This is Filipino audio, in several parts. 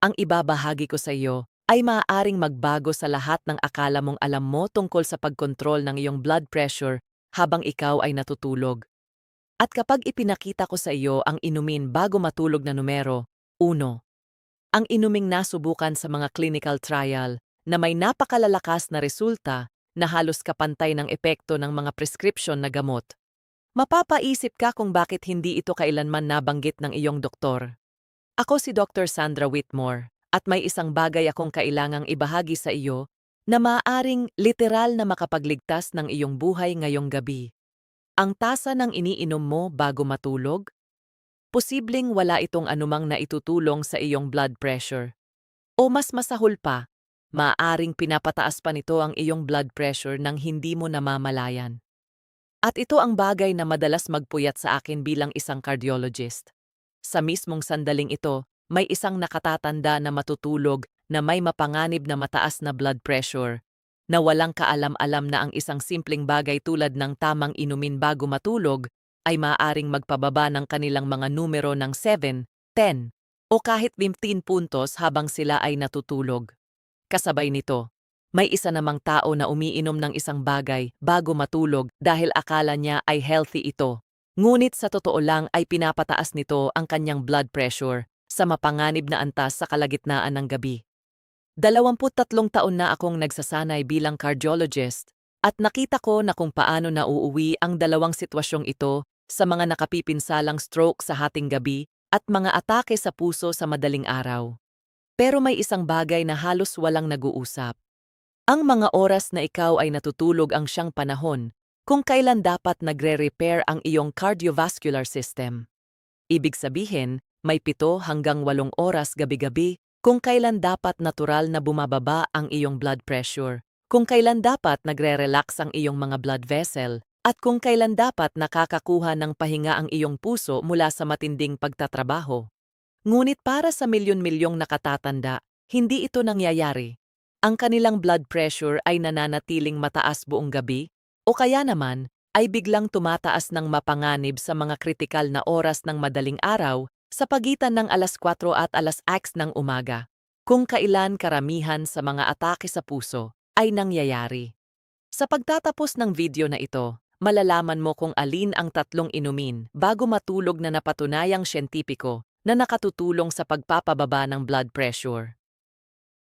Ang ibabahagi ko sa iyo ay maaaring magbago sa lahat ng akala mong alam mo tungkol sa pagkontrol ng iyong blood pressure habang ikaw ay natutulog. At kapag ipinakita ko sa iyo ang inumin bago matulog na numero 1, ang inuming nasubukan sa mga clinical trial na may napakalalakas na resulta na halos kapantay ng epekto ng mga prescription na gamot. Mapapaisip ka kung bakit hindi ito kailanman nabanggit ng iyong doktor. Ako si Dr. Sandra Whitmore at may isang bagay akong kailangang ibahagi sa iyo na maaaring literal na makapagligtas ng iyong buhay ngayong gabi. Ang tasa ng iniinom mo bago matulog? Posibleng wala itong anumang naitutulong sa iyong blood pressure. O mas masahol pa, maaaring pinapataas pa nito ang iyong blood pressure nang hindi mo namamalayan. At ito ang bagay na madalas magpuyat sa akin bilang isang cardiologist. Sa mismong sandaling ito, may isang nakatatanda na matutulog na may mapanganib na mataas na blood pressure, na walang kaalam-alam na ang isang simpleng bagay tulad ng tamang inumin bago matulog ay maaaring magpababa ng kanilang mga numero ng 7, 10, o kahit 15 puntos habang sila ay natutulog. Kasabay nito, may isa namang tao na umiinom ng isang bagay bago matulog dahil akala niya ay healthy ito. Ngunit sa totoo lang ay pinapataas nito ang kanyang blood pressure sa mapanganib na antas sa kalagitnaan ng gabi. 23 taon na akong nagsasanay bilang cardiologist at nakita ko na kung paano nauuwi ang dalawang sitwasyong ito sa mga nakapipinsalang stroke sa hating gabi at mga atake sa puso sa madaling araw. Pero may isang bagay na halos walang nag-uusap. Ang mga oras na ikaw ay natutulog ang siyang panahon kung kailan dapat nagre-repair ang iyong cardiovascular system. Ibig sabihin, may 7 hanggang 8 oras gabi-gabi kung kailan dapat natural na bumababa ang iyong blood pressure, kung kailan dapat nagre-relax ang iyong mga blood vessel, at kung kailan dapat nakakakuha ng pahinga ang iyong puso mula sa matinding pagtatrabaho. Ngunit para sa milyon-milyong nakatatanda, hindi ito nangyayari. Ang kanilang blood pressure ay nananatiling mataas buong gabi, o kaya naman ay biglang tumataas ng mapanganib sa mga kritikal na oras ng madaling araw sa pagitan ng alas 4 at alas 6 ng umaga, kung kailan karamihan sa mga atake sa puso ay nangyayari. Sa pagtatapos ng video na ito, malalaman mo kung alin ang 3 inumin bago matulog na napatunayang siyentipiko na nakatutulong sa pagpapababa ng blood pressure.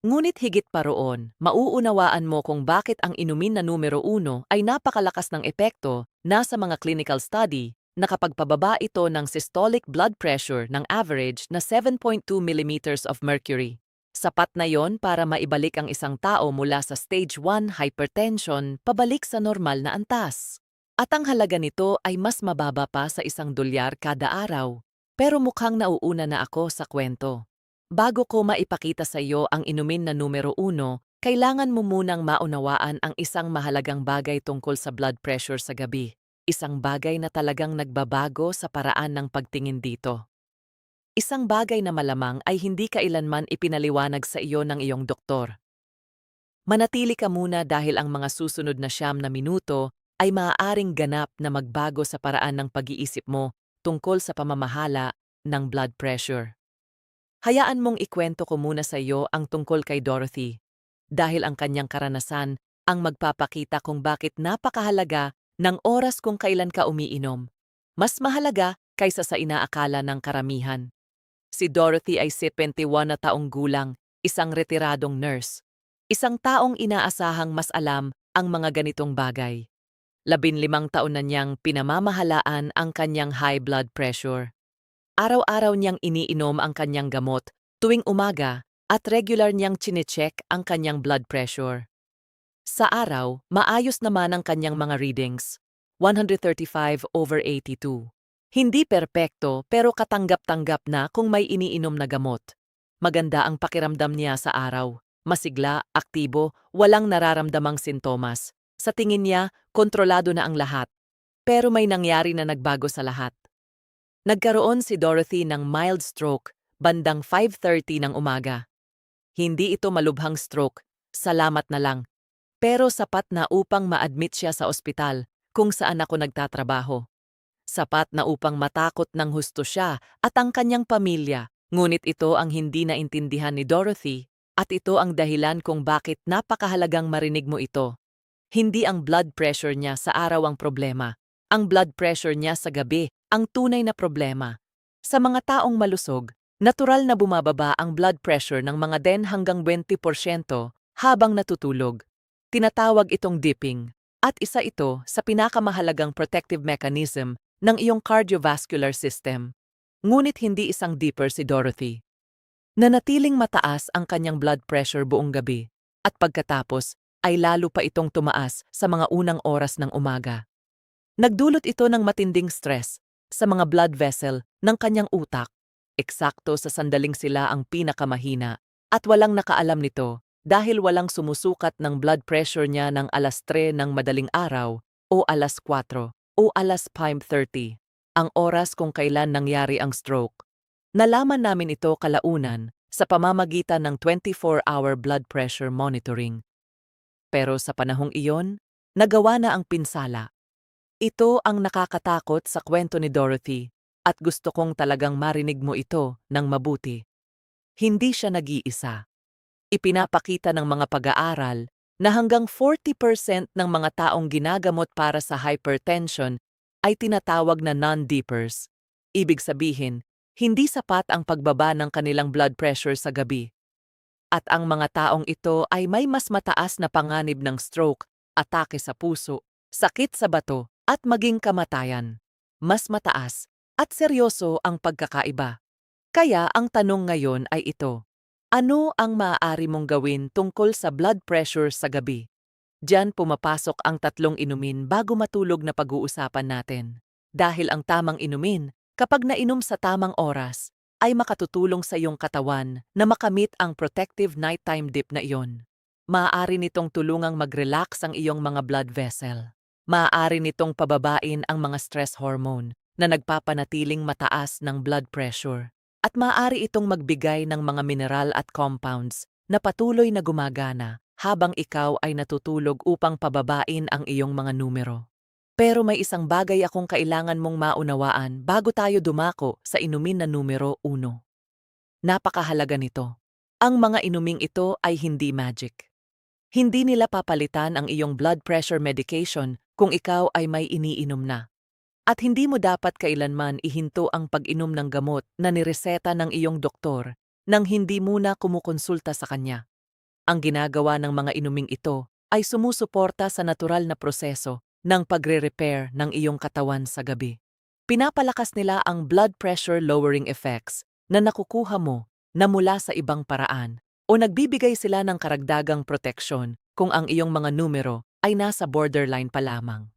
Ngunit higit pa roon, mauunawaan mo kung bakit ang inumin na numero 1 ay napakalakas ng epekto na sa mga clinical study nakapagpababa ito ng systolic blood pressure ng average na 7.2 millimeters of mercury. Sapat na yon para maibalik ang isang tao mula sa stage 1 hypertension pabalik sa normal na antas. At ang halaga nito ay mas mababa pa sa $1 kada araw. Pero mukhang nauuna na ako sa kwento. Bago ko maipakita sa iyo ang inumin na numero 1, kailangan mo munang maunawaan ang isang mahalagang bagay tungkol sa blood pressure sa gabi. Isang bagay na talagang nagbabago sa paraan ng pagtingin dito. Isang bagay na malamang ay hindi kailanman ipinaliwanag sa iyo ng iyong doktor. Manatili ka muna dahil ang mga susunod na 9 minuto ay maaaring ganap na magbago sa paraan ng pag-iisip mo tungkol sa pamamahala ng blood pressure. Hayaan mong ikwento ko muna sa iyo ang tungkol kay Dorothy, dahil ang kanyang karanasan ang magpapakita kung bakit napakahalaga ng oras kung kailan ka umiinom. Mas mahalaga kaysa sa inaakala ng karamihan. Si Dorothy ay 71 na taong gulang, isang retiradong nurse. Isang taong inaasahang mas alam ang mga ganitong bagay. 15 taon na niyang pinamamahalaan ang kanyang high blood pressure. Araw-araw niyang iniinom ang kanyang gamot tuwing umaga at regular niyang chinecheck ang kanyang blood pressure. Sa araw, maayos naman ang kanyang mga readings, 135/82. Hindi perpekto pero katanggap-tanggap na kung may iniinom na gamot. Maganda ang pakiramdam niya sa araw, masigla, aktibo, walang nararamdamang sintomas. Sa tingin niya, kontrolado na ang lahat. Pero may nangyari na nagbago sa lahat. Nagkaroon si Dorothy ng mild stroke bandang 5:30 ng umaga. Hindi ito malubhang stroke, salamat na lang. Pero sapat na upang ma-admit siya sa ospital kung saan ako nagtatrabaho. Sapat na upang matakot ng husto siya at ang kanyang pamilya, Ngunit ito ang hindi naintindihan ni Dorothy, at ito ang dahilan kung bakit napakahalagang marinig mo ito. Hindi ang blood pressure niya sa araw ang problema. Ang blood pressure niya sa gabi ang tunay na problema. Sa mga taong malusog, natural na bumababa ang blood pressure ng mga 10 hanggang 20% habang natutulog. Tinatawag itong dipping, at isa ito sa pinakamahalagang protective mechanism ng iyong cardiovascular system. Ngunit hindi isang dipper si Dorothy. Nanatiling mataas ang kanyang blood pressure buong gabi, at pagkatapos ay lalo pa itong tumaas sa mga unang oras ng umaga. Nagdulot ito ng matinding stress sa mga blood vessel ng kanyang utak. Eksakto sa sandaling sila ang pinakamahina, at walang nakaalam nito dahil walang sumusukat ng blood pressure niya ng alas 3 ng madaling araw o alas 4 o alas 5:30, ang oras kung kailan nangyari ang stroke. Nalaman namin ito kalaunan sa pamamagitan ng 24-hour blood pressure monitoring. Pero sa panahong iyon, nagawa na ang pinsala. Ito ang nakakatakot sa kwento ni Dorothy, at gusto kong talagang marinig mo ito ng mabuti. Hindi siya nag-iisa. Ipinapakita ng mga pag-aaral na hanggang 40% ng mga taong ginagamot para sa hypertension ay tinatawag na non-dippers. Ibig sabihin, hindi sapat ang pagbaba ng kanilang blood pressure sa gabi. At ang mga taong ito ay may mas mataas na panganib ng stroke, atake sa puso, sakit sa bato, at maging kamatayan. Mas mataas at seryoso ang pagkakaiba. Kaya ang tanong ngayon ay ito: ano ang maaari mong gawin tungkol sa blood pressure sa gabi? Diyan pumapasok ang 3 inumin bago matulog na pag-uusapan natin. Dahil ang tamang inumin, kapag nainom sa tamang oras, ay makatutulong sa iyong katawan na makamit ang protective nighttime dip na iyon. Maaari nitong tulungang mag-relax ang iyong mga blood vessel. Maaari nitong pababain ang mga stress hormone na nagpapanatiling mataas ng blood pressure. At maaari itong magbigay ng mga mineral at compounds na patuloy na gumagana habang ikaw ay natutulog upang pababain ang iyong mga numero. Pero may isang bagay akong kailangan mong maunawaan bago tayo dumako sa inumin na numero 1. Napakahalaga nito. Ang mga inuming ito ay hindi magic. Hindi nila papalitan ang iyong blood pressure medication kung ikaw ay may iniinom na. At hindi mo dapat kailanman ihinto ang pag-inom ng gamot na nireseta ng iyong doktor nang hindi muna kumukonsulta sa kanya. Ang ginagawa ng mga inuming ito ay sumusuporta sa natural na proseso ng pagre-repair ng iyong katawan sa gabi. Pinapalakas nila ang blood pressure lowering effects na nakukuha mo na mula sa ibang paraan, o nagbibigay sila ng karagdagang proteksyon kung ang iyong mga numero ay nasa borderline pa lamang.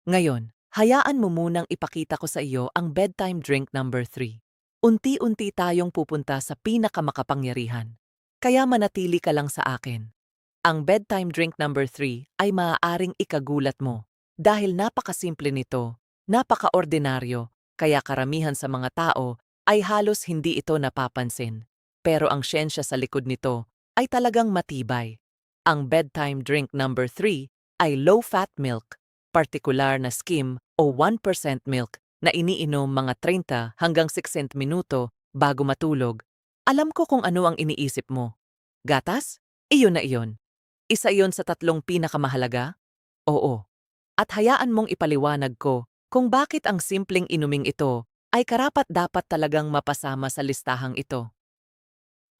Ngayon, hayaan mo munang ipakita ko sa iyo ang bedtime drink number 3. Unti-unti tayong pupunta sa pinakamakapangyarihan. Kaya manatili ka lang sa akin. Ang bedtime drink number 3 ay maaaring ikagulat mo dahil napakasimple nito, napakaordinaryo, kaya karamihan sa mga tao ay halos hindi ito napapansin. Pero ang siyensya sa likod nito ay talagang matibay. Ang bedtime drink number 3 ay low-fat milk, partikular na skim o 1% milk na iniinom mga 30 hanggang 60 minuto bago matulog. Alam ko kung ano ang iniisip mo. Gatas? Iyon na iyon. Isa iyon sa 3 pinakamahalaga? Oo. At hayaan mong ipaliwanag ko kung bakit ang simpleng inuming ito ay karapat-dapat talagang mapasama sa listahang ito.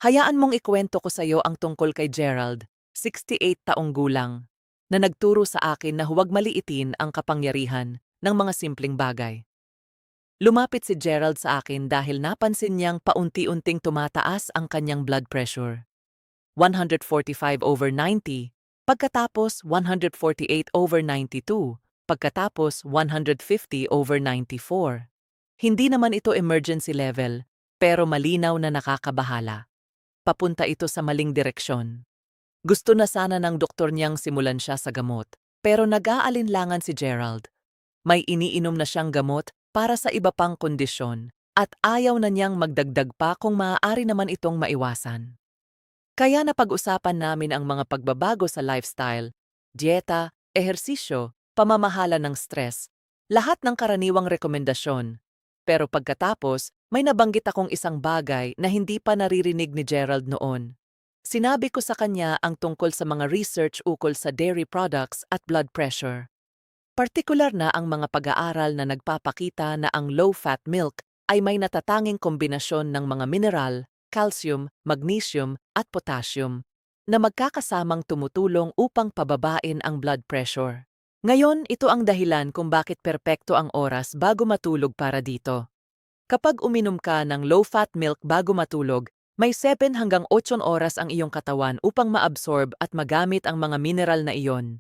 Hayaan mong ikwento ko sa iyo ang tungkol kay Gerald, 68 taong gulang, na nagturo sa akin na huwag maliitin ang kapangyarihan ng mga simpleng bagay. Lumapit si Gerald sa akin dahil napansin niyang paunti-unting tumataas ang kanyang blood pressure. 145/90, pagkatapos 148/92, pagkatapos 150/94. Hindi naman ito emergency level, pero malinaw na nakakabahala. Papunta ito sa maling direksyon. Gusto na sana ng doktor niyang simulan siya sa gamot, pero nag-aalinlangan si Gerald. May iniinom na siyang gamot para sa iba pang kondisyon, at ayaw na niyang magdagdag pa kung maaari naman itong maiwasan. Kaya napag-usapan namin ang mga pagbabago sa lifestyle, dieta, ehersisyo, pamamahala ng stress, lahat ng karaniwang rekomendasyon. Pero pagkatapos, May nabanggit akong isang bagay na hindi pa naririnig ni Gerald noon. Sinabi ko sa kanya ang tungkol sa mga research ukol sa dairy products at blood pressure. Partikular na ang mga pag-aaral na nagpapakita na ang low-fat milk ay may natatanging kombinasyon ng mga mineral, calcium, magnesium at potassium na magkakasamang tumutulong upang pababain ang blood pressure. Ngayon, ito ang dahilan kung bakit perpekto ang oras bago matulog para dito. Kapag uminom ka ng low-fat milk bago matulog, may 7 hanggang 8 oras ang iyong katawan upang maabsorb at magamit ang mga mineral na iyon.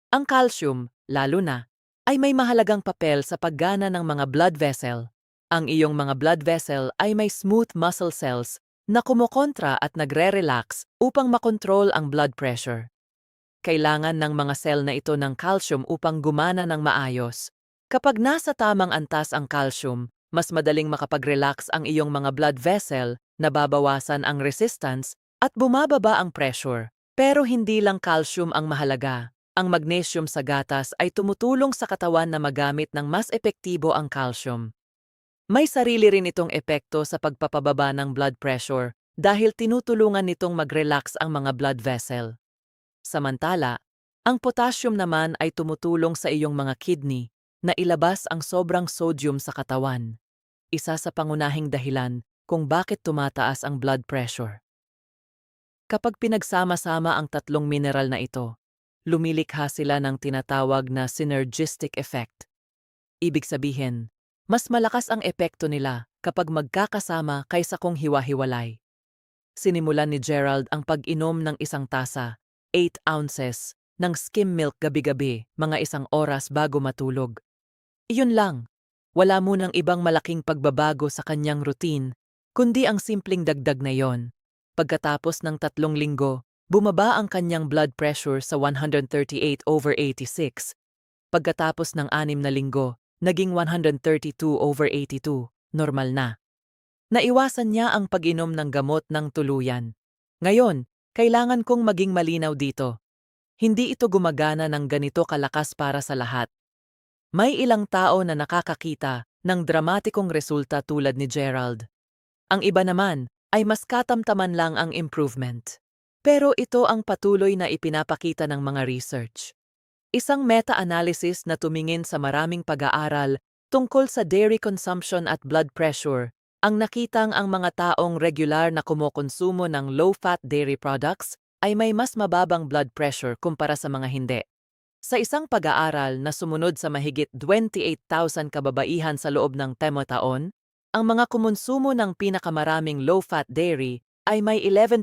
Ang calcium, lalo na, ay may mahalagang papel sa paggana ng mga blood vessel. Ang iyong mga blood vessel ay may smooth muscle cells na kumokontra at nagre-relax upang makontrol ang blood pressure. Kailangan ng mga cell na ito ng calcium upang gumana ng maayos. Kapag nasa tamang antas ang calcium, mas madaling makapag-relax ang iyong mga blood vessel, nababawasan ang resistance, at bumababa ang pressure. Pero hindi lang calcium ang mahalaga. Ang magnesium sa gatas ay tumutulong sa katawan na magamit ng mas epektibo ang calcium. May sarili rin itong epekto sa pagpapababa ng blood pressure dahil tinutulungan nitong mag-relax ang mga blood vessel. Samantala, ang potassium naman ay tumutulong sa iyong mga kidney na ilabas ang sobrang sodium sa katawan. Isa sa pangunahing dahilan kung bakit tumataas ang blood pressure. Kapag pinagsama-sama ang tatlong mineral na ito, lumilikha sila ng tinatawag na synergistic effect. Ibig sabihin, mas malakas ang epekto nila kapag magkakasama kaysa kung hiwa-hiwalay. Sinimulan ni Gerald ang pag-inom ng isang tasa, 8 ounces, ng skim milk gabi-gabi, mga 1 oras bago matulog. Iyon lang. Wala munang ibang malaking pagbabago sa kanyang routine, kundi ang simpleng dagdag na yon. Pagkatapos ng 3 linggo, bumaba ang kanyang blood pressure sa 138/86. Pagkatapos ng 6 na linggo, naging 132/82, normal na. Naiwasan niya ang pag-inom ng gamot ng tuluyan. Ngayon, kailangan kong maging malinaw dito. Hindi ito gumagana ng ganito kalakas para sa lahat. May ilang tao na nakakakita ng dramatikong resulta tulad ni Gerald. Ang iba naman ay mas katamtaman lang ang improvement. Pero ito ang patuloy na ipinapakita ng mga research. Isang meta-analysis na tumingin sa maraming pag-aaral tungkol sa dairy consumption at blood pressure ang nakitang ang mga taong regular na kumokonsumo ng low-fat dairy products ay may mas mababang blood pressure kumpara sa mga hindi. Sa isang pag-aaral na sumunod sa mahigit 28,000 kababaihan sa loob ng 10 taon, ang mga kumonsumo ng pinakamaraming low-fat dairy ay may 11%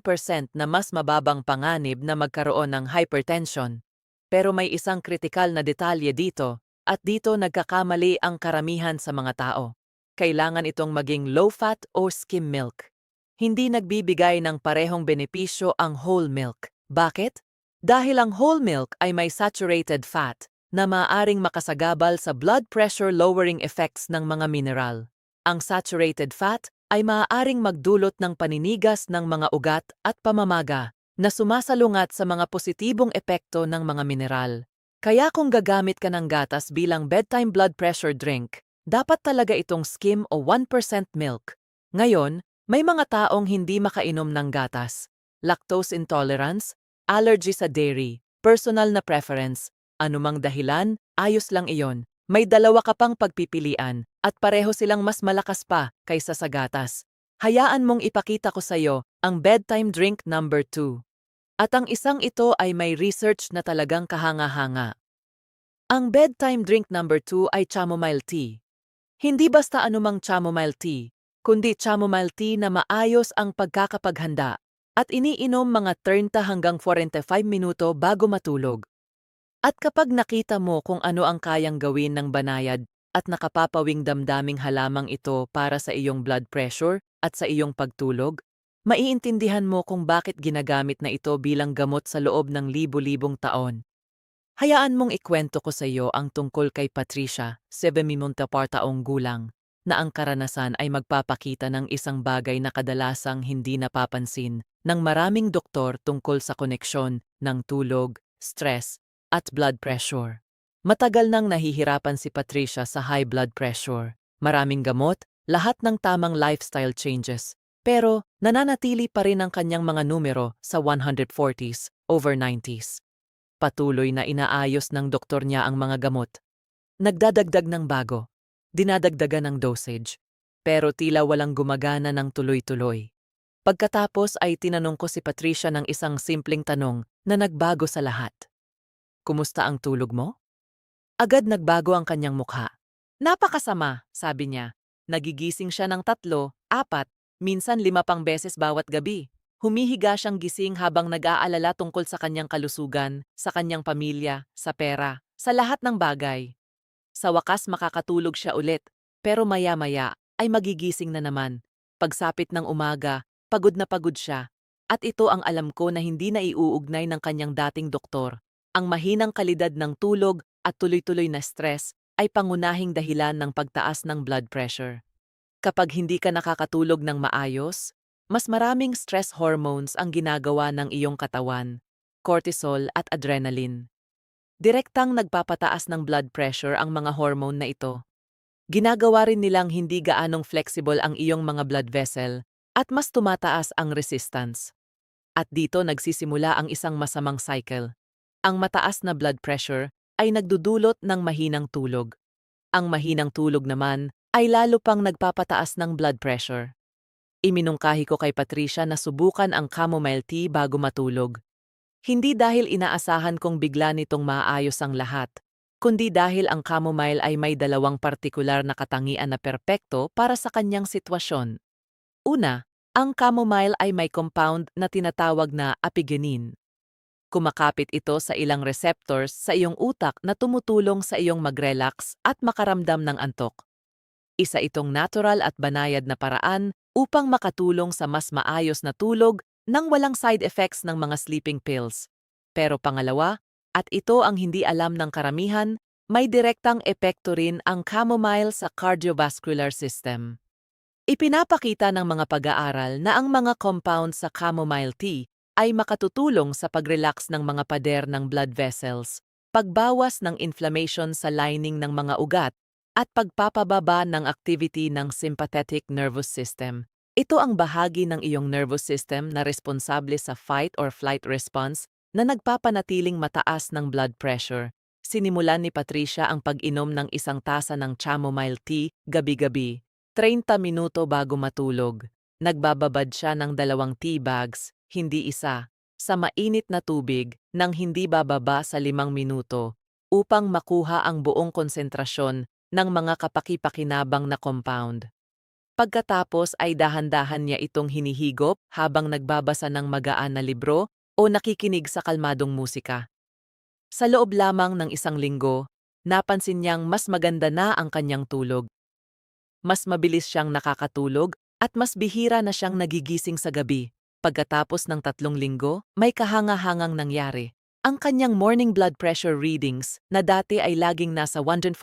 na mas mababang panganib na magkaroon ng hypertension. Pero may isang kritikal na detalye dito, at dito nagkakamali ang karamihan sa mga tao. Kailangan itong maging low-fat o skim milk. Hindi nagbibigay ng parehong benepisyo ang whole milk. Bakit? Dahil ang whole milk ay may saturated fat na maaaring makasagabal sa blood pressure lowering effects ng mga mineral. Ang saturated fat ay maaaring magdulot ng paninigas ng mga ugat at pamamaga na sumasalungat sa mga positibong epekto ng mga mineral. Kaya kung gagamit ka ng gatas bilang bedtime blood pressure drink, dapat talaga itong skim o 1% milk. Ngayon, may mga taong hindi makainom ng gatas. Lactose intolerance, allergy sa dairy, personal na preference, anumang dahilan, ayos lang iyon. May dalawa ka pang pagpipilian at pareho silang mas malakas pa kaysa sa gatas. Hayaan mong ipakita ko sa iyo ang bedtime drink number 2. At ang isang ito ay may research na talagang kahanga-hanga. Ang bedtime drink number 2 ay chamomile tea. Hindi basta anumang chamomile tea, kundi chamomile tea na maayos ang pagkakapaghanda at iniinom mga 30 hanggang 45 minuto bago matulog. At kapag nakita mo kung ano ang kayang gawin ng banayad at nakapapawing damdaming halamang ito para sa iyong blood pressure at sa iyong pagtulog, maiintindihan mo kung bakit ginagamit na ito bilang gamot sa loob ng libu-libong taon. Hayaan mong ikwento ko sa iyo ang tungkol kay Patricia, 74 taong gulang, na ang karanasan ay magpapakita ng isang bagay na kadalasang hindi napapansin ng maraming doktor tungkol sa koneksyon ng tulog, stress, at blood pressure. Matagal nang nahihirapan si Patricia sa high blood pressure. Maraming gamot, lahat ng tamang lifestyle changes. Pero nananatili pa rin ang kanyang mga numero sa 140s over 90s. Patuloy na inaayos ng doktor niya ang mga gamot. Nagdadagdag ng bago. Dinadagdagan ng dosage. Pero tila walang gumagana ng tuloy-tuloy. Pagkatapos ay tinanong ko si Patricia ng isang simpleng tanong na nagbago sa lahat. Kumusta ang tulog mo? Agad nagbago ang kanyang mukha. Napakasama, sabi niya. Nagigising siya ng 3, 4, minsan 5 pang beses bawat gabi. Humihiga siyang gising habang nag-aalala tungkol sa kanyang kalusugan, sa kanyang pamilya, sa pera, sa lahat ng bagay. Sa wakas makakatulog siya ulit, pero maya-maya ay magigising na naman. Pagsapit ng umaga, pagod na pagod siya. At ito ang alam ko na hindi na iuugnay ng kanyang dating doktor. Ang mahinang kalidad ng tulog at tuloy-tuloy na stress ay pangunahing dahilan ng pagtaas ng blood pressure. Kapag hindi ka nakakatulog ng maayos, mas maraming stress hormones ang ginagawa ng iyong katawan, cortisol at adrenaline. Direktang nagpapataas ng blood pressure ang mga hormone na ito. Ginagawa rin nilang hindi gaanong flexible ang iyong mga blood vessel at mas tumataas ang resistance. At dito nagsisimula ang isang masamang cycle. Ang mataas na blood pressure ay nagdudulot ng mahinang tulog. Ang mahinang tulog naman ay lalo pang nagpapataas ng blood pressure. Iminungkahi ko kay Patricia na subukan ang chamomile tea bago matulog. Hindi dahil inaasahan kong bigla nitong maayos ang lahat, kundi dahil ang chamomile ay may 2 partikular na katangian na perpekto para sa kanyang sitwasyon. Una, ang chamomile ay may compound na tinatawag na apigenin. Kumakapit ito sa ilang receptors sa iyong utak na tumutulong sa iyong mag-relax at makaramdam ng antok. Isa itong natural at banayad na paraan upang makatulong sa mas maayos na tulog nang walang side effects ng mga sleeping pills. Pero pangalawa, at ito ang hindi alam ng karamihan, may direktang epekto rin ang chamomile sa cardiovascular system. Ipinapakita ng mga pag-aaral na ang mga compound sa chamomile tea ay makatutulong sa pag-relax ng mga pader ng blood vessels, pagbawas ng inflammation sa lining ng mga ugat, at pagpapababa ng activity ng sympathetic nervous system. Ito ang bahagi ng iyong nervous system na responsable sa fight or flight response na nagpapanatiling mataas ng blood pressure. Sinimulan ni Patricia ang pag-inom ng 1 tasa ng chamomile tea gabi-gabi, 30 minuto bago matulog. Nagbababad siya ng 2 tea bags, hindi isa, sa mainit na tubig nang hindi bababa sa 5 minuto upang makuha ang buong konsentrasyon ng mga kapaki-pakinabang na compound. Pagkatapos ay dahan-dahan niya itong hinihigop habang nagbabasa ng magaan na libro o nakikinig sa kalmadong musika. Sa loob lamang ng 1 linggo, napansin niyang mas maganda na ang kanyang tulog. Mas mabilis siyang nakakatulog at mas bihira na siyang nagigising sa gabi. Pagkatapos ng 3 linggo, may kahanga-hangang nangyari. Ang kanyang morning blood pressure readings na dati ay laging nasa 145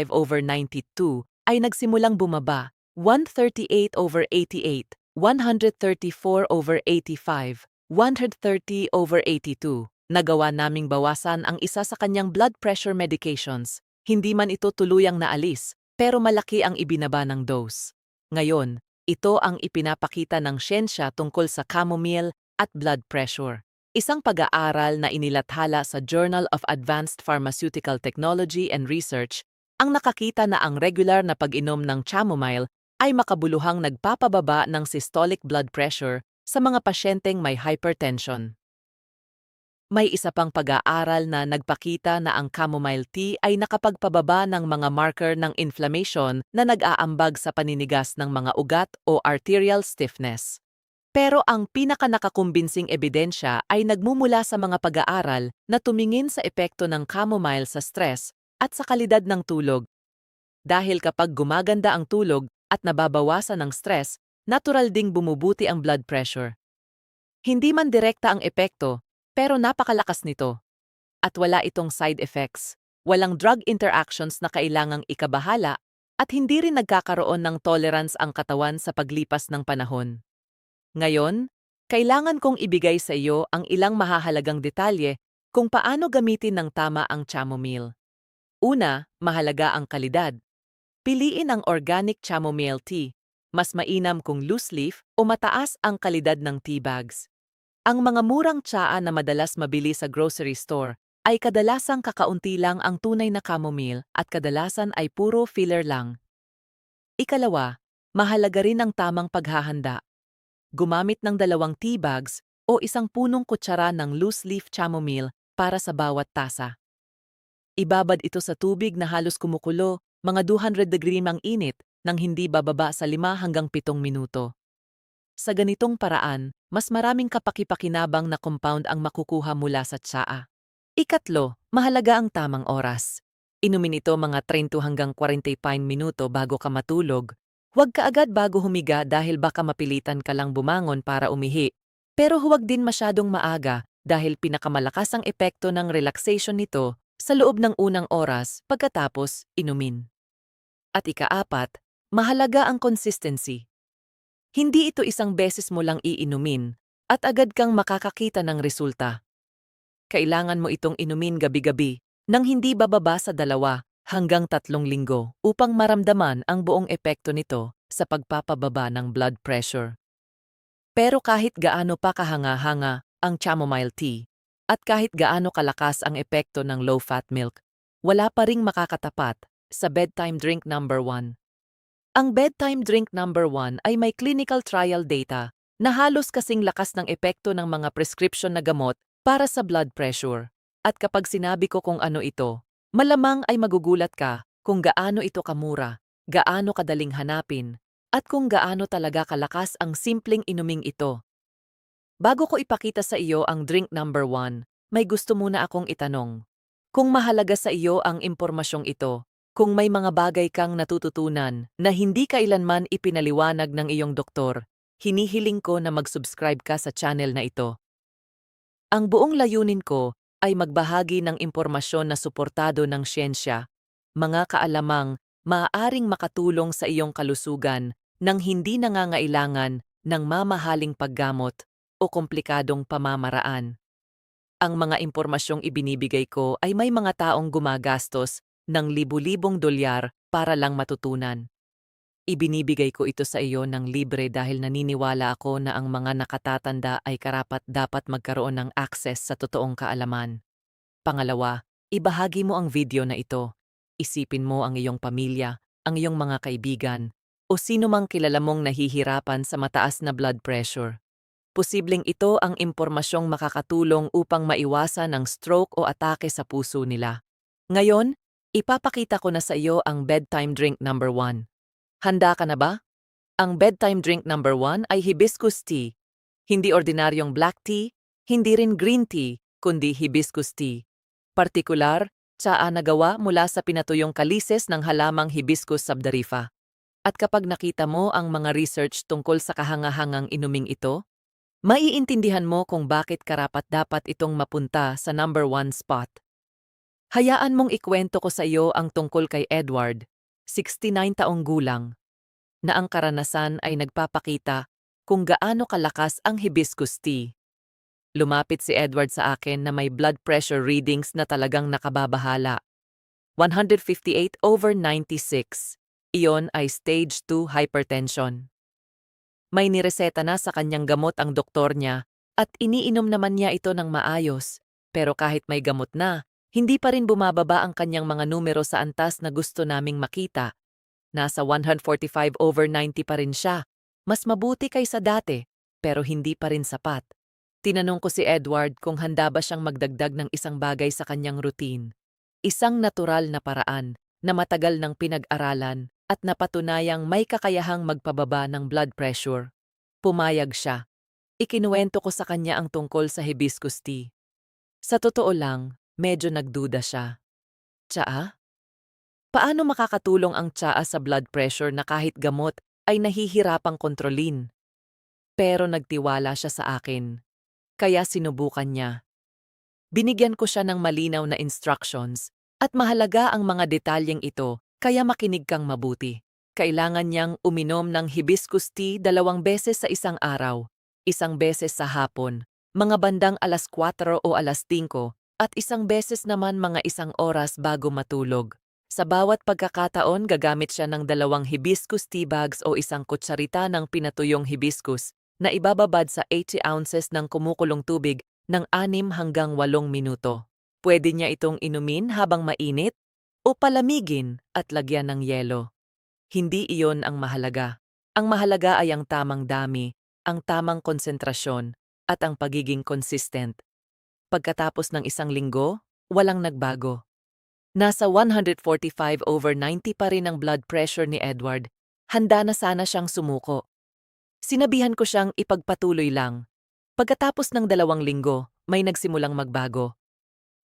over 92 ay nagsimulang bumaba, 138 over 88, 134 over 85, 130 over 82. Nagawa naming bawasan ang isa sa kanyang blood pressure medications. Hindi man ito tuluyang naalis, pero malaki ang ibinaba ng dose. Ngayon, ito ang ipinapakita ng siyensya tungkol sa chamomile at blood pressure. Isang pag-aaral na inilathala sa Journal of Advanced Pharmaceutical Technology and Research ang nakakita na ang regular na pag-inom ng chamomile ay makabuluhang nagpapababa ng systolic blood pressure sa mga pasyenteng may hypertension. May isa pang pag-aaral na nagpakita na ang chamomile tea ay nakapagpababa ng mga marker ng inflammation na nag-aambag sa paninigas ng mga ugat o arterial stiffness. Pero ang pinaka-nakakumbinsing ebidensya ay nagmumula sa mga pag-aaral na tumingin sa epekto ng chamomile sa stress at sa kalidad ng tulog. Dahil kapag gumaganda ang tulog at nababawasan ng stress, natural ding bumubuti ang blood pressure. Hindi man direkta ang epekto, pero napakalakas nito. At wala itong side effects, walang drug interactions na kailangang ikabahala, at hindi rin nagkakaroon ng tolerance ang katawan sa paglipas ng panahon. Ngayon, kailangan kong ibigay sa iyo ang ilang mahahalagang detalye kung paano gamitin ng tama ang chamomile. Una, mahalaga ang kalidad. Piliin ang organic chamomile tea. Mas mainam kung loose leaf o mataas ang kalidad ng tea bags. Ang mga murang tsaa na madalas mabili sa grocery store ay kadalasang kakaunti lang ang tunay na chamomile at kadalasan ay puro filler lang. Ikalawa, mahalaga rin ang tamang paghahanda. Gumamit ng 2 tea bags o isang punong kutsara ng loose leaf chamomile para sa bawat tasa. Ibabad ito sa tubig na halos kumukulo, mga 200 degree ang init, nang hindi bababa sa 5 hanggang 7 minuto. Sa ganitong paraan, mas maraming kapakipakinabang na compound ang makukuha mula sa tsaa. Ikatlo, mahalaga ang tamang oras. Inumin ito mga 30 hanggang 45 minuto bago ka matulog. Huwag ka agad bago humiga dahil baka mapilitan ka lang bumangon para umihi. Pero huwag din masyadong maaga dahil pinakamalakas ang epekto ng relaxation nito sa loob ng unang oras pagkatapos inumin. At ikaapat, mahalaga ang consistency. Hindi ito isang beses mo lang iinumin at agad kang makakakita ng resulta. Kailangan mo itong inumin gabi-gabi nang hindi bababa sa 2 hanggang 3 linggo upang maramdaman ang buong epekto nito sa pagpapababa ng blood pressure. Pero kahit gaano pa kahanga-hanga ang chamomile tea at kahit gaano kalakas ang epekto ng low-fat milk, wala pa ring makakatapat sa bedtime drink number 1. Ang bedtime drink number 1 ay may clinical trial data na halos kasing lakas ng epekto ng mga prescription na gamot para sa blood pressure. At kapag sinabi ko kung ano ito, malamang ay magugulat ka kung gaano ito kamura, gaano kadaling hanapin, at kung gaano talaga kalakas ang simpleng inuming ito. Bago ko ipakita sa iyo ang drink number 1, may gusto muna akong itanong. Kung mahalaga sa iyo ang impormasyong ito, kung may mga bagay kang natututunan na hindi kailanman ipinaliwanag ng iyong doktor, hinihiling ko na mag-subscribe ka sa channel na ito. Ang buong layunin ko ay magbahagi ng impormasyon na suportado ng siyensya, mga kaalamang maaaring makatulong sa iyong kalusugan nang hindi nangangailangan ng mamahaling paggamot o komplikadong pamamaraan. Ang mga impormasyong ibinibigay ko ay may mga taong gumagastos ng libu-libong dolyar para lang matutunan. Ibinibigay ko ito sa iyo ng libre dahil naniniwala ako na ang mga nakatatanda ay karapat-dapat magkaroon ng access sa totoong kaalaman. Pangalawa, ibahagi mo ang video na ito. Isipin mo ang iyong pamilya, ang iyong mga kaibigan, o sino mang kilala mong nahihirapan sa mataas na blood pressure. Posibleng ito ang impormasyong makakatulong upang maiwasan ang stroke o atake sa puso nila. Ngayon, ipapakita ko na sa iyo ang bedtime drink number 1. Handa ka na ba? Ang bedtime drink number 1 ay hibiscus tea. Hindi ordinaryong black tea, hindi rin green tea, kundi hibiscus tea. Partikular, tsaa na gawa mula sa pinatuyong kalises ng halamang Hibiscus sabdarifa. At kapag nakita mo ang mga research tungkol sa kahangahangang inuming ito, maiintindihan mo kung bakit karapat-dapat itong mapunta sa number 1 spot. Hayaan mong ikwento ko sa iyo ang tungkol kay Edward, 69 taong gulang, na ang karanasan ay nagpapakita kung gaano kalakas ang hibiscus tea. Lumapit si Edward sa akin na may blood pressure readings na talagang nakababahala. 158/96. Iyon ay stage 2 hypertension. May nireseta na sa kanyang gamot ang doktor niya at iniinom naman niya ito ng maayos. Pero kahit may gamot na, hindi pa rin bumababa ang kanyang mga numero sa antas na gusto naming makita. Nasa 145/90 pa rin siya. Mas mabuti kaysa dati, pero hindi pa rin sapat. Tinanong ko si Edward kung handa ba siyang magdagdag ng isang bagay sa kanyang routine. Isang natural na paraan na matagal ng pinag-aralan at napatunayang may kakayahang magpababa ng blood pressure. Pumayag siya. Ikinuwento ko sa kanya ang tungkol sa hibiscus tea. Sa totoo lang, medyo nagduda siya. Tsaa? Paano makakatulong ang tsaa sa blood pressure na kahit gamot ay nahihirapang kontrolin? Pero nagtiwala siya sa akin. Kaya sinubukan niya. Binigyan ko siya ng malinaw na instructions at mahalaga ang mga detalyeng ito kaya makinig kang mabuti. Kailangan niyang uminom ng hibiscus tea 2 beses sa isang araw, 1 beses sa hapon, mga bandang alas 4 o alas 5 at 1 beses naman mga 1 oras bago matulog. Sa bawat pagkakataon, gagamit siya ng 2 hibiscus tea bags o 1 kutsarita ng pinatuyong hibiscus na ibababad sa 80 ounces ng kumukulong tubig ng 6 hanggang 8 minuto. Pwede niya itong inumin habang mainit o palamigin at lagyan ng yelo. Hindi iyon ang mahalaga. Ang mahalaga ay ang tamang dami, ang tamang konsentrasyon, at ang pagiging consistent. Pagkatapos ng 1 linggo, walang nagbago. Nasa 145/90 pa rin ang blood pressure ni Edward. Handa na sana siyang sumuko. Sinabihan ko siyang ipagpatuloy lang. Pagkatapos ng 2 linggo, may nagsimulang magbago.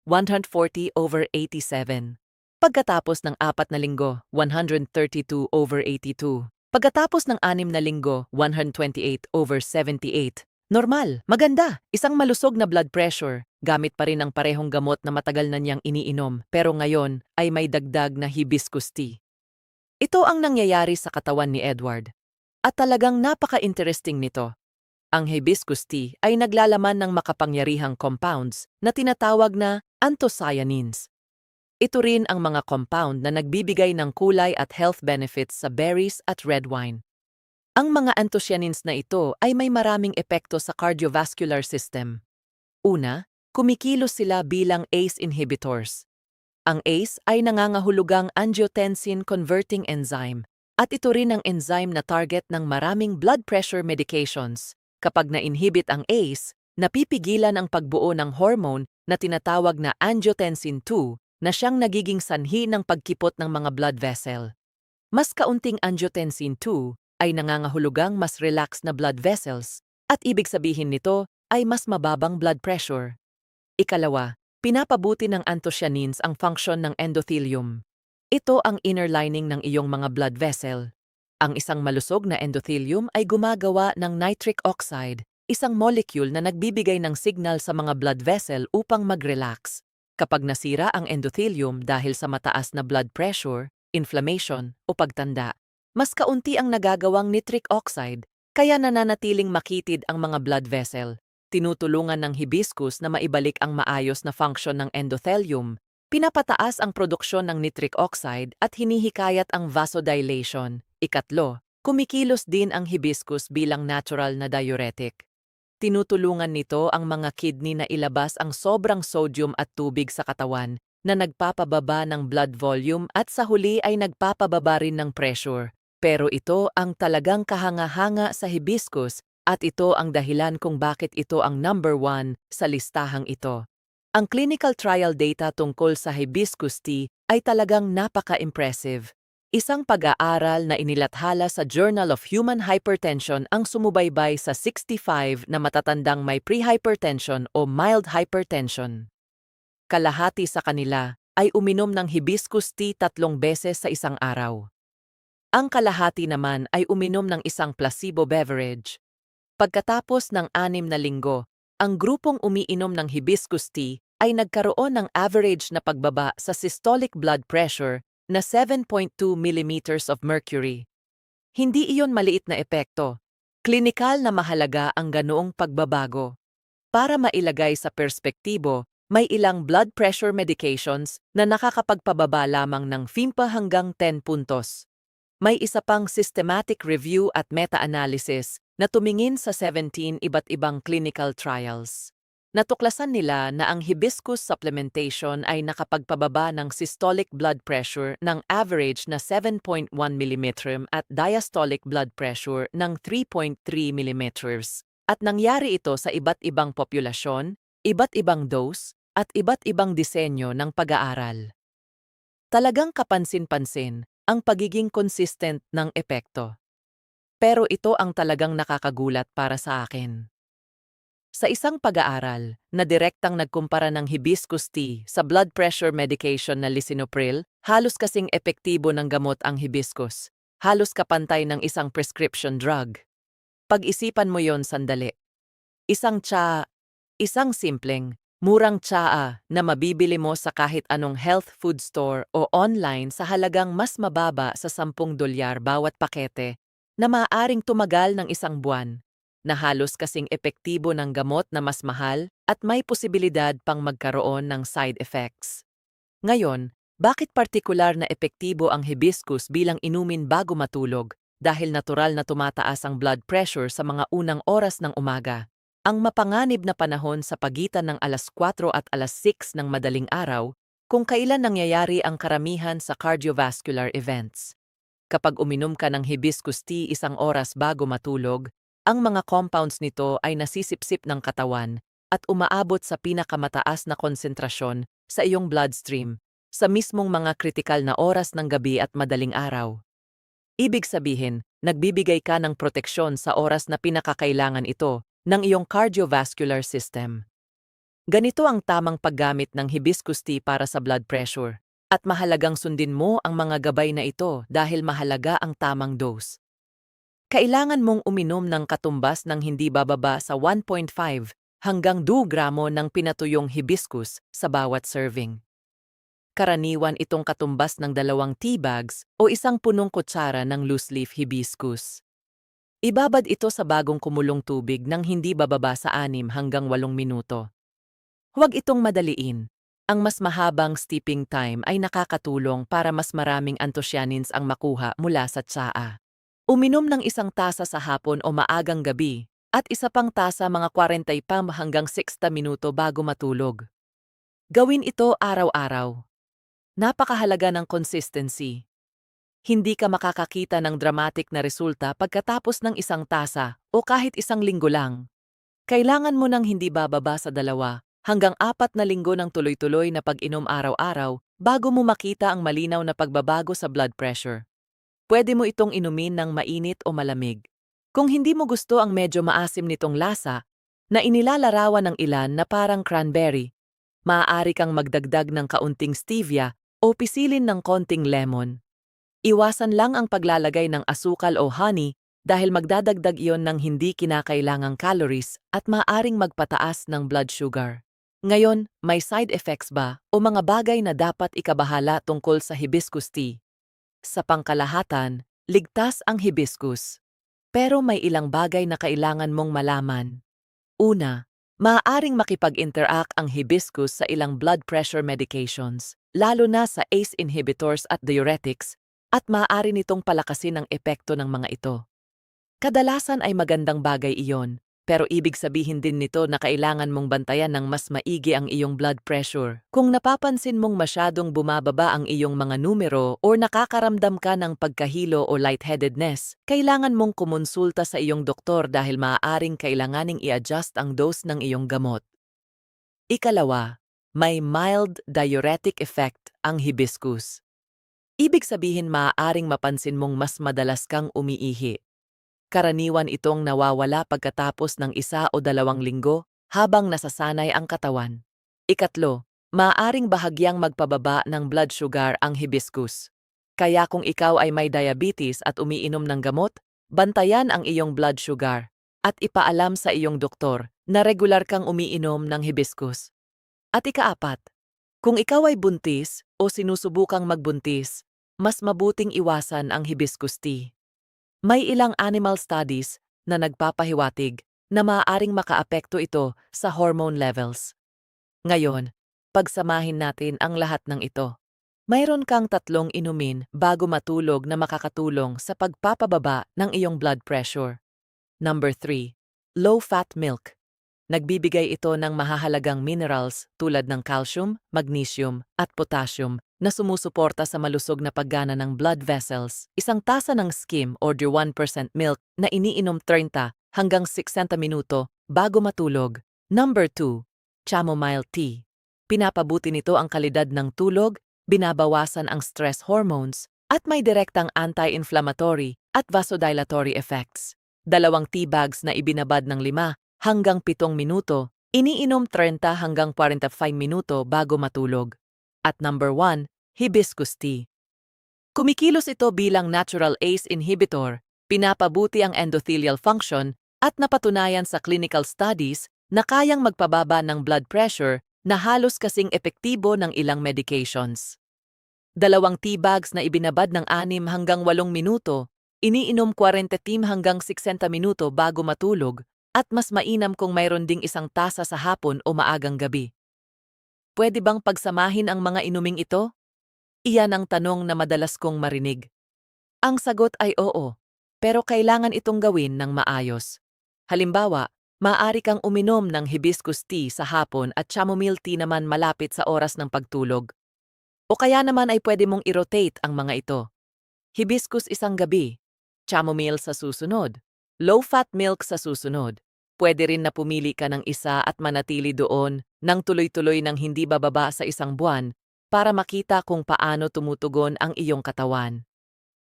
140/87. Pagkatapos ng 4 na linggo, 132/82. Pagkatapos ng 6 na linggo, 128/78. Normal, maganda, isang malusog na blood pressure. Gamit pa rin ang parehong gamot na matagal na niyang iniinom, pero ngayon ay may dagdag na hibiscus tea. Ito ang nangyayari sa katawan ni Edward. At talagang napaka-interesting nito. Ang hibiscus tea ay naglalaman ng makapangyarihang compounds na tinatawag na anthocyanins. Ito rin ang mga compound na nagbibigay ng kulay at health benefits sa berries at red wine. Ang mga anthocyanins na ito ay may maraming epekto sa cardiovascular system. Una, kumikilos sila bilang ACE inhibitors. Ang ACE ay nangangahulugang angiotensin-converting enzyme, at ito rin ang enzyme na target ng maraming blood pressure medications. Kapag na-inhibit ang ACE, napipigilan ang pagbuo ng hormone na tinatawag na angiotensin II na siyang nagiging sanhi ng pagkipot ng mga blood vessel. Mas kaunting angiotensin II ay nangangahulugang mas relaxed na blood vessels, at ibig sabihin nito ay mas mababang blood pressure. Ikalawa, pinapabuti ng anthocyanins ang function ng endothelium. Ito ang inner lining ng iyong mga blood vessel. Ang isang malusog na endothelium ay gumagawa ng nitric oxide, isang molecule na nagbibigay ng signal sa mga blood vessel upang mag-relax. Kapag nasira ang endothelium dahil sa mataas na blood pressure, inflammation o pagtanda, mas kaunti ang nagagawang nitric oxide, kaya nananatiling makitid ang mga blood vessel. Tinutulungan ng hibiscus na maibalik ang maayos na function ng endothelium, pinapataas ang produksyon ng nitric oxide at hinihikayat ang vasodilation. Ikatlo, kumikilos din ang hibiscus bilang natural na diuretic. Tinutulungan nito ang mga kidney na ilabas ang sobrang sodium at tubig sa katawan na nagpapababa ng blood volume at sa huli ay nagpapababa rin ng pressure. Pero ito ang talagang kahanga-hanga sa hibiscus at ito ang dahilan kung bakit ito ang number 1 sa listahang ito. Ang clinical trial data tungkol sa hibiscus tea ay talagang napaka-impressive. Isang pag-aaral na inilathala sa Journal of Human Hypertension ang sumubaybay sa 65 na matatandang may prehypertension o mild hypertension. Kalahati sa kanila ay uminom ng hibiscus tea 3 beses sa isang araw. Ang kalahati naman ay uminom ng isang placebo beverage. Pagkatapos ng 6 na linggo, ang grupong umiinom ng hibiscus tea ay nagkaroon ng average na pagbaba sa systolic blood pressure na 7.2 millimeters of mercury. Hindi iyon maliit na epekto. Klinikal na mahalaga ang ganoong pagbabago. Para mailagay sa perspektibo, may ilang blood pressure medications na nakakapagpababa lamang ng 5 hanggang 10 puntos. May isa pang systematic review at meta-analysis na tumingin sa 17 iba't ibang clinical trials. Natuklasan nila na ang hibiscus supplementation ay nakapagpababa ng systolic blood pressure ng average na 7.1 mm at diastolic blood pressure ng 3.3 mm. At nangyari ito sa iba't ibang populasyon, iba't ibang dose, at iba't ibang disenyo ng pag-aaral. Talagang kapansin-pansin ang pagiging consistent ng epekto. Pero ito ang talagang nakakagulat para sa akin. Sa isang pag-aaral na direktang nagkumpara ng hibiscus tea sa blood pressure medication na lisinopril, halos kasing epektibo ng gamot ang hibiscus. Halos kapantay ng isang prescription drug. Pag-isipan mo yon sandali. Isang simpleng, murang tsaa na mabibili mo sa kahit anong health food store o online sa halagang mas mababa sa $10 bawat pakete na maaaring tumagal ng 1 buwan, na halos kasing epektibo ng gamot na mas mahal at may posibilidad pang magkaroon ng side effects. Ngayon, Bakit partikular na epektibo ang hibiscus bilang inumin bago matulog? Dahil natural na tumataas ang blood pressure sa mga unang oras ng umaga. Ang mapanganib na panahon sa pagitan ng alas 4 at alas 6 ng madaling araw, kung kailan nangyayari ang karamihan sa cardiovascular events. Kapag uminom ka ng hibiscus tea 1 oras bago matulog, ang mga compounds nito ay nasisipsip ng katawan at umaabot sa pinakamataas na konsentrasyon sa iyong bloodstream sa mismong mga kritikal na oras ng gabi at madaling araw. Ibig sabihin, nagbibigay ka ng proteksyon sa oras na pinakakailangan ito ng iyong cardiovascular system. Ganito ang tamang paggamit ng hibiscus tea para sa blood pressure. At mahalagang sundin mo ang mga gabay na ito dahil mahalaga ang tamang dose. Kailangan mong uminom ng katumbas ng hindi bababa sa 1.5 hanggang 2 gramo ng pinatuyong hibiscus sa bawat serving. Karaniwan itong katumbas ng 2 tea bags o 1 punong kutsara ng loose leaf hibiscus. Ibabad ito sa bagong kumulong tubig ng hindi bababa sa 6 hanggang 8 minuto. Huwag itong madaliin. Ang mas mahabang steeping time ay nakakatulong para mas maraming anthocyanins ang makuha mula sa tsaa. Uminom ng 1 tasa sa hapon o maagang gabi at 1 pang tasa mga 45 hanggang 60 minuto bago matulog. Gawin ito araw-araw. Napakahalaga ng consistency. Hindi ka makakakita ng dramatic na resulta pagkatapos ng 1 tasa o kahit 1 linggo lang. Kailangan mo ng hindi bababa sa 2 hanggang 4 na linggo ng tuloy-tuloy na pag-inom araw-araw bago mo makita ang malinaw na pagbabago sa blood pressure. Pwede mo itong inumin ng mainit o malamig. Kung hindi mo gusto ang medyo maasim nitong lasa, na inilalarawan ng ilan na parang cranberry, maaari kang magdagdag ng kaunting stevia o pisilin ng konting lemon. Iwasan lang ang paglalagay ng asukal o honey dahil magdadagdag iyon ng hindi kinakailangang calories at maaaring magpataas ng blood sugar. Ngayon, may side effects ba o mga bagay na dapat ikabahala tungkol sa hibiscus tea? Sa pangkalahatan, ligtas ang hibiscus. Pero may ilang bagay na kailangan mong malaman. Una, maaaring makipag-interact ang hibiscus sa ilang blood pressure medications, lalo na sa ACE inhibitors at diuretics, at maaari nitong palakasin ang epekto ng mga ito. Kadalasan ay magandang bagay iyon, pero ibig sabihin din nito na kailangan mong bantayan ng mas maigi ang iyong blood pressure. Kung napapansin mong masyadong bumababa ang iyong mga numero o nakakaramdam ka ng pagkahilo o lightheadedness, kailangan mong kumonsulta sa iyong doktor dahil maaaring kailanganing i-adjust ang dose ng iyong gamot. Ikalawa, may mild diuretic effect ang hibiscus. Ibig sabihin maaaring mapansin mong mas madalas kang umiihi. Karaniwan itong nawawala pagkatapos ng 1 o 2 linggo habang nasasanay ang katawan. Ikatlo, maaaring bahagyang magpababa ng blood sugar ang hibiscus. Kaya kung ikaw ay may diabetes at umiinom ng gamot, bantayan ang iyong blood sugar at ipaalam sa iyong doktor na regular kang umiinom ng hibiscus. At ikaapat, kung ikaw ay buntis o sinusubukang magbuntis, mas mabuting iwasan ang hibiscus tea. May ilang animal studies na nagpapahiwatig na maaaring makaapekto ito sa hormone levels. Ngayon, pagsamahin natin ang lahat ng ito. Mayroon kang 3 inumin bago matulog na makakatulong sa pagpapababa ng iyong blood pressure. Number 3. Low-fat milk. Nagbibigay ito ng mahahalagang minerals tulad ng calcium, magnesium, at potassium na sumusuporta sa malusog na paggana ng blood vessels. 1 tasa ng skim or 1% milk na iniinom 30 hanggang 60 minuto bago matulog. Number 2. Chamomile tea. Pinapabuti nito ang kalidad ng tulog, binabawasan ang stress hormones, at may direktang anti-inflammatory at vasodilatory effects. 2 tea bags na ibinabad ng 5 hanggang 7 minuto, iniinom 30 hanggang 45 minuto bago matulog. At number 1, hibiscus tea. Kumikilos ito bilang natural ACE inhibitor, pinapabuti ang endothelial function at napatunayan sa clinical studies na kayang magpababa ng blood pressure na halos kasing epektibo ng ilang medications. 2 tea bags na ibinabad ng 6 hanggang 8 minuto, iniinom 40 hanggang 60 minuto bago matulog, at mas mainam kung mayroon ding 1 tasa sa hapon o maagang gabi. Pwede bang pagsamahin ang mga inuming ito? Iyan ang tanong na madalas kong marinig. Ang sagot ay oo, pero kailangan itong gawin ng maayos. Halimbawa, maaari kang uminom ng hibiscus tea sa hapon at chamomile tea naman malapit sa oras ng pagtulog. O kaya naman ay pwede mong i-rotate ang mga ito. Hibiscus isang gabi, chamomile sa susunod, low-fat milk sa susunod. Pwede rin na pumili ka ng isa at manatili doon nang tuloy-tuloy ng hindi bababa sa isang buwan para makita kung paano tumutugon ang iyong katawan.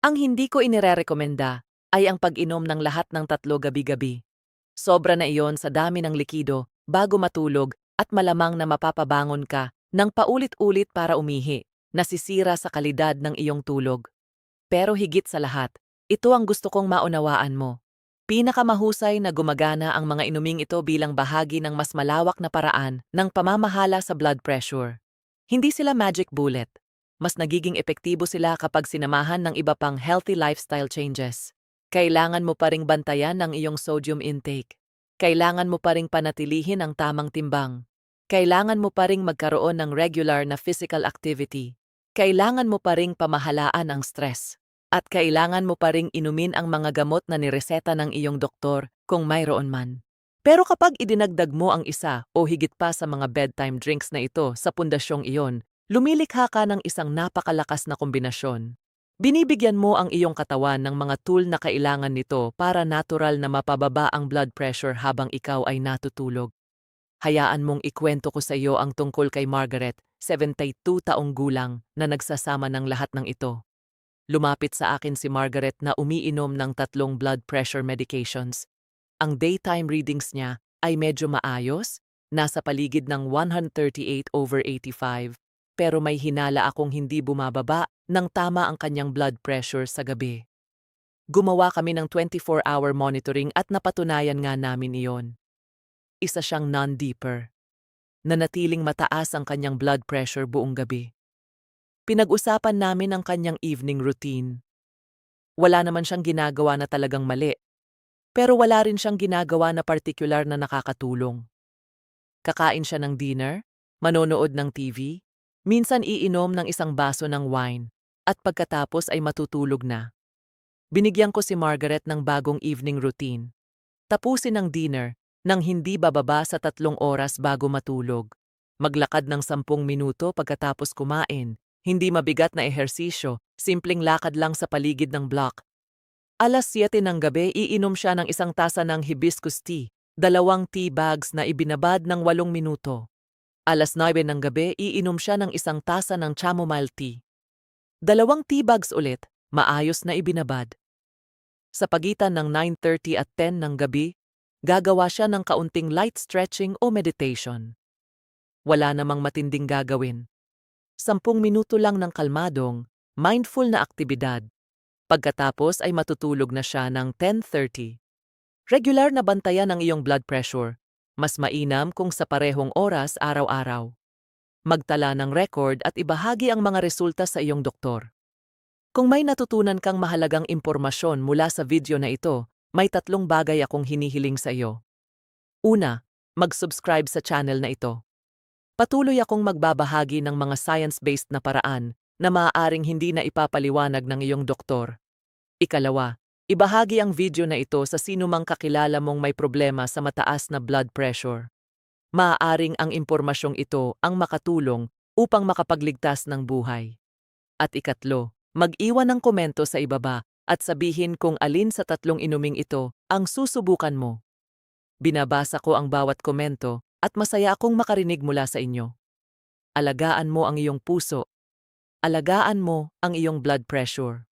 Ang hindi ko inirerekomenda ay ang pag-inom ng lahat ng 3 gabi-gabi. Sobra na iyon sa dami ng likido bago matulog at malamang na mapapabangon ka ng paulit-ulit para umihi, nasisira sa kalidad ng iyong tulog. Pero higit sa lahat, ito ang gusto kong maunawaan mo. Pinakamahusay na gumagana ang mga inuming ito bilang bahagi ng mas malawak na paraan ng pamamahala sa blood pressure. Hindi sila magic bullet. Mas nagiging epektibo sila kapag sinamahan ng iba pang healthy lifestyle changes. Kailangan mo pa ring bantayan ang iyong sodium intake. Kailangan mo pa ring panatilihin ang tamang timbang. Kailangan mo pa ring magkaroon ng regular na physical activity. Kailangan mo pa ring pamahalaan ang stress. At kailangan mo pa ring inumin ang mga gamot na nireseta ng iyong doktor kung mayroon man. Pero kapag idinagdag mo ang isa o higit pa sa mga bedtime drinks na ito sa pundasyong iyon, lumilikha ka ng isang napakalakas na kombinasyon. Binibigyan mo ang iyong katawan ng mga tool na kailangan nito para natural na mapababa ang blood pressure habang ikaw ay natutulog. Hayaan mong ikwento ko sa iyo ang tungkol kay Margaret, 72 taong gulang, na nagsasama ng lahat ng ito. Lumapit sa akin si Margaret na umiinom ng 3 blood pressure medications. Ang daytime readings niya ay medyo maayos, nasa paligid ng 138/85, pero may hinala akong hindi bumababa ng tama ang kanyang blood pressure sa gabi. Gumawa kami ng 24-hour monitoring at napatunayan nga namin iyon. Isa siyang non-deeper. Nanatiling mataas ang kanyang blood pressure buong gabi. Pinag-usapan namin ang kanyang evening routine. Wala naman siyang ginagawa na talagang mali, pero wala rin siyang ginagawa na partikular na nakakatulong. Kakain siya ng dinner, manonood ng TV, minsan iinom ng isang baso ng wine, at pagkatapos ay matutulog na. Binigyan ko si Margaret ng bagong evening routine. Tapusin ang dinner nang hindi bababa sa 3 oras bago matulog. Maglakad ng 10 minuto pagkatapos kumain. Hindi mabigat na ehersisyo, simpleng lakad lang sa paligid ng block. Alas 7 ng gabi, iinom siya ng 1 tasa ng hibiscus tea, 2 tea bags na ibinabad ng 8 minuto. Alas 9 ng gabi, iinom siya ng 1 tasa ng chamomile tea. 2 tea bags ulit, maayos na ibinabad. Sa pagitan ng 9:30 at 10 ng gabi, gagawa siya ng kaunting light stretching o meditation. Wala namang matinding gagawin. 10 minuto lang ng kalmadong, mindful na aktibidad. Pagkatapos ay matutulog na siya ng 10:30. Regular na bantayan ang iyong blood pressure. Mas mainam kung sa parehong oras araw-araw. Magtala ng record at ibahagi ang mga resulta sa iyong doktor. Kung may natutunan kang mahalagang impormasyon mula sa video na ito, may 3 bagay akong hinihiling sa iyo. Una, mag-subscribe sa channel na ito. Patuloy akong magbabahagi ng mga science-based na paraan na maaaring hindi na ipapaliwanag ng iyong doktor. Ikalawa, ibahagi ang video na ito sa sinumang kakilala mong may problema sa mataas na blood pressure. Maaaring ang impormasyong ito ang makatulong upang makapagligtas ng buhay. At ikatlo, mag-iwan ng komento sa ibaba at sabihin kung alin sa 3 inuming ito ang susubukan mo. Binabasa ko ang bawat komento at masaya akong makarinig mula sa inyo. Alagaan mo ang iyong puso. Alagaan mo ang iyong blood pressure.